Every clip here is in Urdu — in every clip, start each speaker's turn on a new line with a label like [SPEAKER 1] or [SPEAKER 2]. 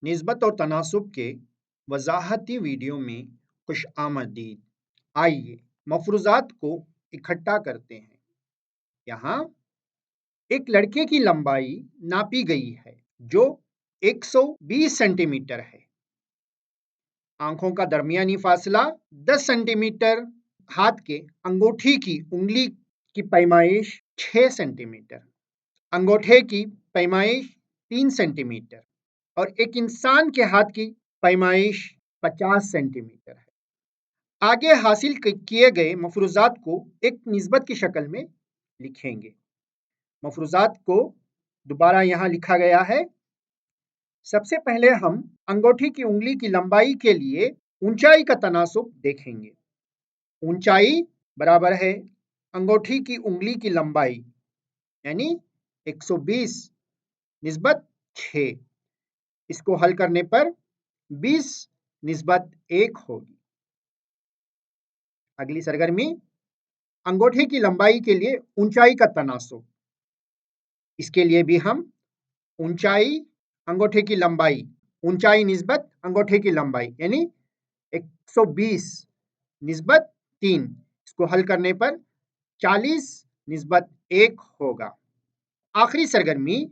[SPEAKER 1] نسبت اور تناسب کے وضاحتی ویڈیو میں خوش آمدید۔ آئیے مفروضات کو اکٹھا کرتے ہیں۔ یہاں ایک لڑکے کی لمبائی ناپی گئی ہے جو 120 سینٹی میٹر ہے۔ آنکھوں کا درمیانی فاصلہ 10 سینٹی میٹر، ہاتھ کے انگوٹھی کی انگلی کی پیمائش 6 سینٹی میٹر، انگوٹھے کی پیمائش 3 سینٹی میٹر اور ایک انسان کے ہاتھ کی پیمائش 50 سینٹی میٹر ہے۔ آگے حاصل کیے گئے مفروضات کو ایک نسبت کی شکل میں لکھیں گے۔ مفروضات کو دوبارہ یہاں لکھا گیا ہے۔ سب سے پہلے ہم انگوٹھی کی انگلی کی لمبائی کے لیے اونچائی کا تناسب دیکھیں گے۔ اونچائی برابر ہے انگوٹھی کی انگلی کی لمبائی یعنی 120 نسبت 6۔ اس کو حل کرنے پر 20 نسبت 1 ہوگی۔ اگلی سرگرمی انگوٹھے کی لمبائی کے لیے اونچائی کا تناسب۔ اس کے لیے بھی ہم اونچائی انگوٹھے کی لمبائی، اونچائی نسبت انگوٹھے کی لمبائی یعنی 120 نسبت 3، اس کو حل کرنے پر 40 نسبت 1 ہوگا۔ آخری سرگرمی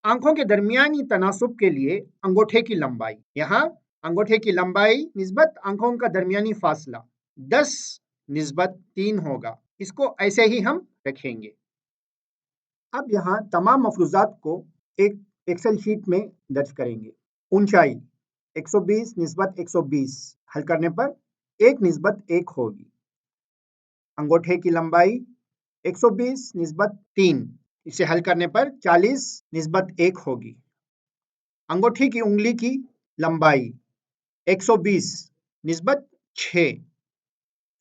[SPEAKER 1] آنکھوں کے درمیانی تناسب کے لیے انگوٹھے کی لمبائی۔ یہاں انگوٹھے کی لمبائی نسبت آنکھوں کا درمیانی فاصلہ 10 نسبت 3 ہوگا۔ اس کو ایسے ہی ہم رکھیں گے۔ اب یہاں تمام مفروضات کو ایک ایکسل شیٹ میں درج کریں گے۔ اونچائی 120 نسبت 120 حل کرنے پر 1 نسبت 1 ہوگی۔ انگوٹھے کی لمبائی 120 نسبت 3، اسے حل کرنے پر 40 نسبت 1 ہوگی۔ انگوٹھی کی انگلی کی لمبائی 120 نسبت 6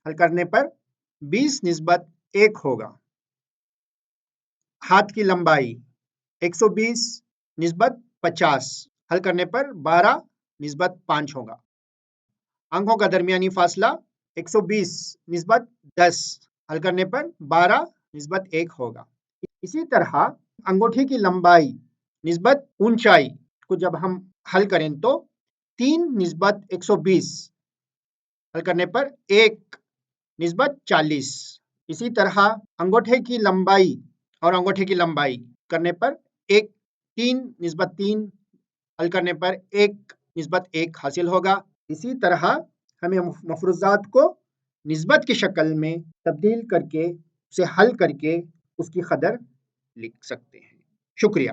[SPEAKER 1] حل کرنے پر 20 نسبت 1 ہوگا۔ ہاتھ کی لمبائی 120 نسبت 50 حل کرنے پر 12 نسبت 5 ہوگا۔ آنکھوں کا درمیانی فاصلہ 120 نسبت 10 حل کرنے پر 12 نسبت 1 ہوگا۔ اسی طرح انگوٹھی کی لمبائی نسبت اونچائی کو جب ہم حل کریں تو 3 نسبت 120 حل کرنے پر 1 نسبت 40۔ اسی طرح انگوٹھے کی لمبائی اور انگوٹھے کی لمبائی کرنے پر 3 نسبت 3 حل کرنے پر 1 نسبت 1 حاصل ہوگا۔ اسی طرح ہمیں مفروضات کو نسبت کی شکل میں تبدیل کر کے اسے حل کر کے اس کی قدر لکھ سکتے ہیں۔ شکریہ۔